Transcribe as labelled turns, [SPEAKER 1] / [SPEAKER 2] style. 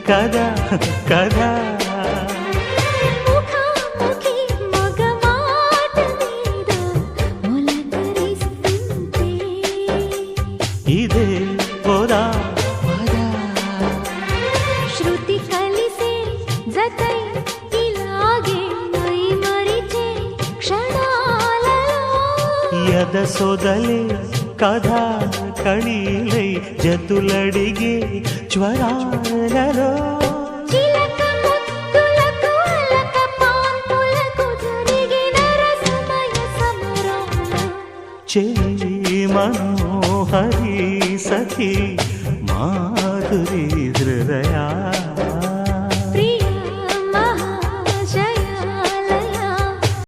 [SPEAKER 1] కదా కదా ఇదే పోదా
[SPEAKER 2] శృతి కలిసే జతై ఇలాగే మై మరిచే క్షణాలలో
[SPEAKER 1] యద సొదలే కథా కళీలై జతులడిగే జ్వరాలలో
[SPEAKER 2] చిలక ముద్దులకు అలక పాన్పులకు జరిగిన రసమయ సమరాలు
[SPEAKER 1] చెలి మనోహరి సఖి మాధురి హృదయా